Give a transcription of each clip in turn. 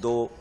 2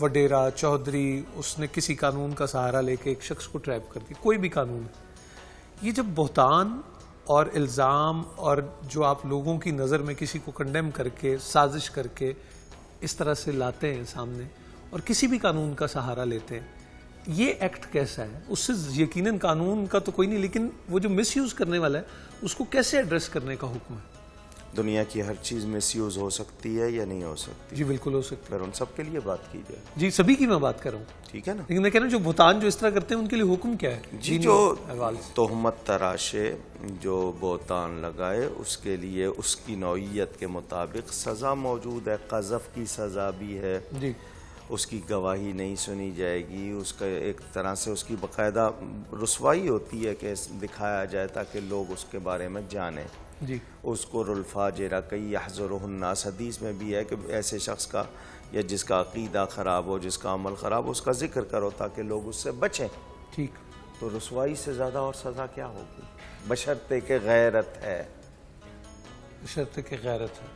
وڈیرا چودھری اس نے کسی قانون کا سہارا لے کے ایک شخص کو ٹریپ کر دیا، کوئی بھی قانون ہے، یہ جب بہتان اور الزام اور جو آپ لوگوں کی نظر میں کسی کو کنڈیم کر کے سازش کر کے اس طرح سے لاتے ہیں سامنے اور کسی بھی قانون کا سہارا لیتے ہیں، یہ ایکٹ کیسا ہے؟ اس سے یقیناً قانون کا تو کوئی نہیں، لیکن وہ جو مس یوز کرنے والا ہے اس کو کیسے ایڈریس کرنے کا حکم ہے؟ دنیا کی ہر چیز مس یوز ہو سکتی ہے یا نہیں ہو سکتی؟ جی بالکل ہو سکتا پھر ان سب کے لیے بات کی جائے. ہے، جی سبھی کی میں بات کر رہا ہوں، ٹھیک ہے نا. لیکن میں کہہ رہا ہوں جو بہتان جو اس طرح کرتے ہیں ان کے لیے حکم کیا ہے؟ جی جو تہمت تراشے، جو بہتان لگائے، اس کے لیے اس کی نوعیت کے مطابق سزا موجود ہے. قذف کی سزا بھی ہے، جی اس کی گواہی نہیں سنی جائے گی، اس کا ایک طرح سے اس کی باقاعدہ رسوائی ہوتی ہے کہ دکھایا جائے تاکہ لوگ اس کے بارے میں جانیں. جی اس کو الفاجر کئی یحذرہ الناس، حدیث میں بھی ہے کہ ایسے شخص کا یا جس کا عقیدہ خراب ہو، جس کا عمل خراب ہو، اس کا ذکر کرو تاکہ لوگ اس سے بچیں. ٹھیک. تو رسوائی سے زیادہ اور سزا کیا ہوگی؟ بشرطے کہ غیرت ہے. بشرطے کہ غیرت ہے.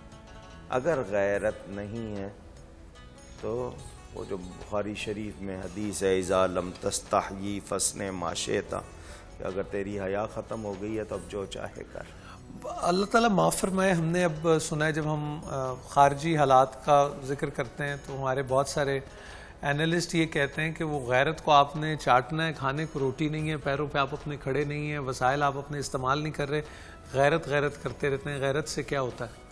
اگر غیرت نہیں ہے تو وہ جو بخاری شریف میں حدیث ہے اذا لم تستحیی فاصنع ما شئت، کہ اگر تیری حیا ختم ہو گئی ہے تو اب جو چاہے کر. اللہ تعالیٰ معاف فرمائے. ہم نے اب سنا ہے جب ہم خارجی حالات کا ذکر کرتے ہیں تو ہمارے بہت سارے اینالسٹ یہ کہتے ہیں کہ وہ غیرت کو آپ نے چاٹنا ہے، کھانے کو روٹی نہیں ہے، پیروں پہ آپ اپنے کھڑے نہیں ہیں، وسائل آپ اپنے استعمال نہیں کر رہے، غیرت غیرت کرتے رہتے ہیں. غیرت سے کیا ہوتا ہے؟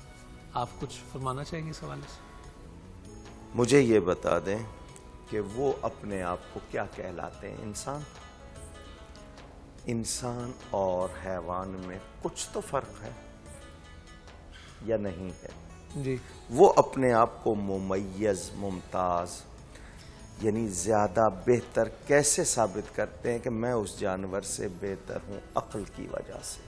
آپ کچھ فرمانا چاہیں گے اس حوالے سے؟ مجھے یہ بتا دیں کہ وہ اپنے آپ کو کیا کہلاتے ہیں؟ انسان. انسان اور حیوان میں کچھ تو فرق ہے یا نہیں ہے؟ جی. وہ اپنے آپ کو ممیز، ممتاز، یعنی زیادہ بہتر کیسے ثابت کرتے ہیں کہ میں اس جانور سے بہتر ہوں؟ عقل کی وجہ سے.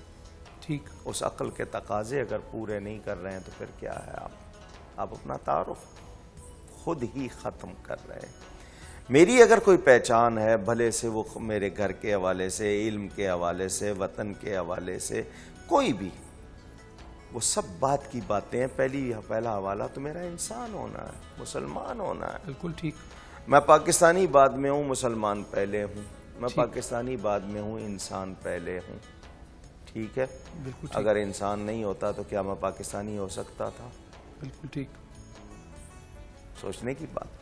ٹھیک. اس عقل کے تقاضے اگر پورے نہیں کر رہے ہیں تو پھر کیا ہے؟ آپ اپنا تعارف خود ہی ختم کر رہے ہیں. میری اگر کوئی پہچان ہے، بھلے سے وہ میرے گھر کے حوالے سے، علم کے حوالے سے، وطن کے حوالے سے، کوئی بھی، وہ سب بات کی باتیں ہیں. پہلا حوالہ تو میرا انسان ہونا ہے، مسلمان ہونا ہے. بالکل ٹھیک. میں پاکستانی بعد میں ہوں، مسلمان پہلے ہوں. میں پاکستانی بعد میں ہوں، انسان پہلے ہوں. ٹھیک ہے. بالکل ٹھیک. اگر انسان نہیں ہوتا تو کیا میں پاکستانی ہو سکتا تھا؟ بالکل ٹھیک. سوچنے کی بات.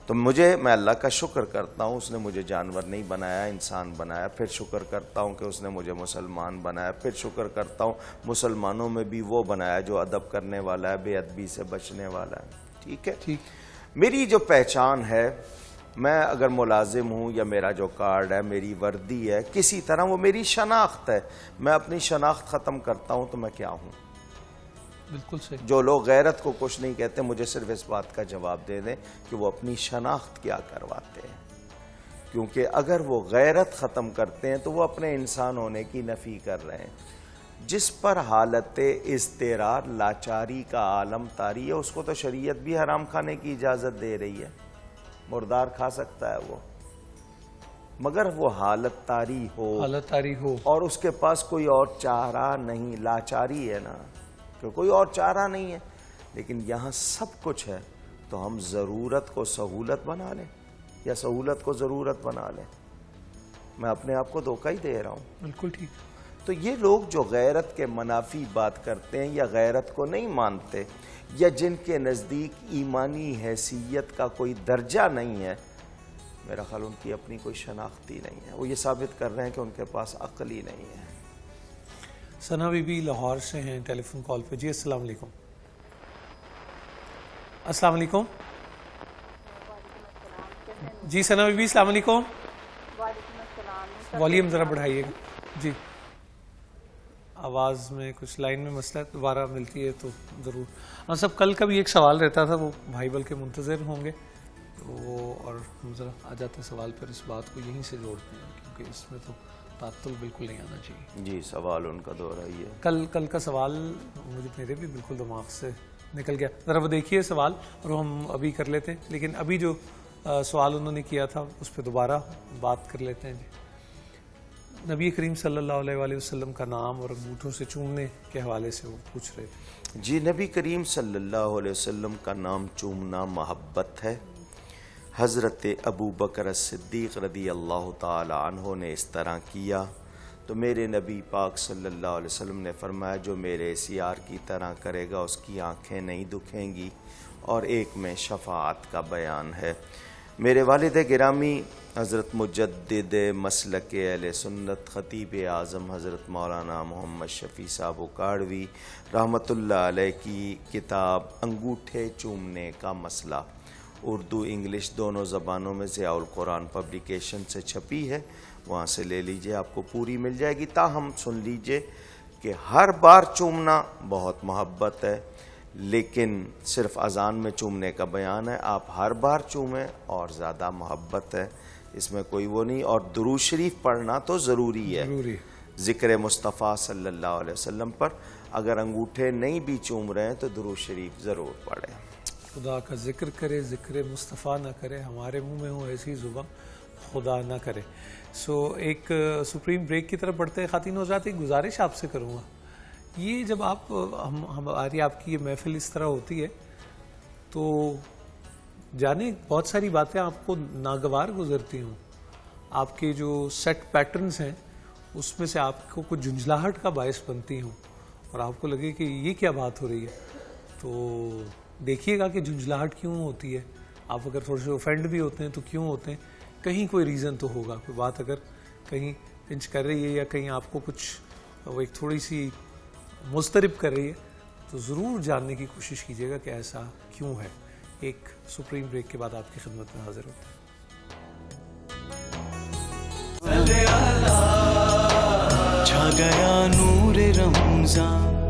تو میں اللہ کا شکر کرتا ہوں، اس نے مجھے جانور نہیں بنایا، انسان بنایا. پھر شکر کرتا ہوں کہ اس نے مجھے مسلمان بنایا. پھر شکر کرتا ہوں مسلمانوں میں بھی وہ بنایا جو ادب کرنے والا ہے، بے ادبی سے بچنے والا ہے. ٹھیک ہے. ٹھیک. میری جو پہچان ہے، میں اگر ملازم ہوں یا میرا جو کارڈ ہے، میری وردی ہے، کسی طرح وہ میری شناخت ہے. میں اپنی شناخت ختم کرتا ہوں تو میں کیا ہوں؟ بالکل صحیح. جو لوگ غیرت کو کچھ نہیں کہتے، مجھے صرف اس بات کا جواب دے دیں کہ وہ اپنی شناخت کیا کرواتے ہیں. کیونکہ اگر وہ غیرت ختم کرتے ہیں تو وہ اپنے انسان ہونے کی نفی کر رہے ہیں. جس پر حالت اضطرار، لاچاری کا عالم طاری ہے، اس کو تو شریعت بھی حرام کھانے کی اجازت دے رہی ہے. مردار کھا سکتا ہے وہ، مگر وہ حالت طاری ہو اور اس کے پاس کوئی اور چارہ نہیں. لاچاری ہے نا، کہ کوئی اور چارہ نہیں ہے. لیکن یہاں سب کچھ ہے تو ہم ضرورت کو سہولت بنا لیں یا سہولت کو ضرورت بنا لیں. میں اپنے آپ کو دھوکہ ہی دے رہا ہوں. بالکل ٹھیک. تو یہ لوگ جو غیرت کے منافی بات کرتے ہیں یا غیرت کو نہیں مانتے یا جن کے نزدیک ایمانی حیثیت کا کوئی درجہ نہیں ہے، میرا خیال ان کی اپنی کوئی شناخت ہی نہیں ہے. وہ یہ ثابت کر رہے ہیں کہ ان کے پاس عقل ہی نہیں ہے. ثنا بی بی لاہور سے ہیں ٹیلی فون کال پہ. جی السلام علیکم. السلام علیکم. جی ثنا بی بی السلام علیکم. والیوم ذرا بڑھائیے گا. جی آواز میں کچھ لائن میں مسئلہ، دوبارہ ملتی ہے تو ضرور. ہاں سب کل کا بھی ایک سوال رہتا تھا، وہ بھائی بلکہ منتظر ہوں گے وہ، اور ہم ذرا آ جاتے سوال پر اس بات کو یہیں سے جوڑتے ہیں کیونکہ اس میں تو تعطل بالکل نہیں آنا چاہیے. جی سوال ان کا دو رہی ہے. کل کا سوال میرے بھی بالکل دماغ سے نکل گیا. ذرا وہ دیکھیے سوال اور ہم ابھی کر لیتے ہیں. لیکن ابھی جو سوال انہوں نے کیا تھا اس پہ دوبارہ بات کر لیتے ہیں. جی نبی کریم صلی اللہ علیہ وآلہ وسلم کا نام اور انگوٹھوں سے چومنے کے حوالے سے وہ پوچھ رہے تھے. جی نبی کریم صلی اللہ علیہ وسلم کا نام چومنا محبت ہے. حضرت ابو بکر صدیق رضی اللہ تعالی عنہ نے اس طرح کیا تو میرے نبی پاک صلی اللہ علیہ وسلم نے فرمایا جو میرے سیار کی طرح کرے گا اس کی آنکھیں نہیں دکھیں گی، اور ایک میں شفاعت کا بیان ہے۔ میرے والد گرامی حضرت مجدد مسلک اہل سنت خطیب اعظم حضرت مولانا محمد شفیع صاحب اکاڑوی رحمۃ اللہ علیہ کی کتاب انگوٹھے چومنے کا مسئلہ اردو انگلش دونوں زبانوں میں ضیاء القرآن پبلیکیشن سے چھپی ہے، وہاں سے لے لیجئے، آپ کو پوری مل جائے گی۔ تاہم سن لیجئے کہ ہر بار چومنا بہت محبت ہے، لیکن صرف اذان میں چومنے کا بیان ہے، آپ ہر بار چومیں اور زیادہ محبت ہے، اس میں کوئی وہ نہیں۔ اور درود شریف پڑھنا تو ضروری ہے ذکر مصطفیٰ صلی اللہ علیہ وسلم پر، اگر انگوٹھے نہیں بھی چوم رہے ہیں تو درود شریف ضرور پڑھیں۔ خدا کا ذکر کرے، ذکر مصطفیٰ نہ کرے، ہمارے منہ میں ہو ایسی زبان خدا نہ کرے۔ ایک سپریم بریک کی طرف بڑھتے ہیں خواتین و حضرات، ایک گزارش آپ سے کروں گا، یہ جب ہماری آپ کی یہ محفل اس طرح ہوتی ہے تو جانے بہت ساری باتیں آپ کو ناگوار گزرتی ہوں، آپ کے جو سیٹ پیٹرنز ہیں اس میں سے آپ کو کچھ جھنجھلاہٹ کا باعث بنتی ہوں، اور آپ کو لگے کہ یہ کیا بات ہو رہی ہے، تو دیکھیے گا کہ جھنجھلاہٹ کیوں ہوتی ہے۔ آپ اگر تھوڑے سے اوفینڈ بھی ہوتے ہیں تو کیوں ہوتے ہیں، کہیں کوئی ریزن تو ہوگا، کوئی بات اگر کہیں پنچ کر رہی ہے یا کہیں آپ کو کچھ ایک تھوڑی سی مضطرب کر رہی ہے، تو ضرور جاننے کی کوشش کیجیے گا کہ ایسا کیوں ہے۔ ایک سپریم بریک کے بعد آپ کی خدمت میں حاضر ہوتے ہیں۔ چھا گیا نور رمضان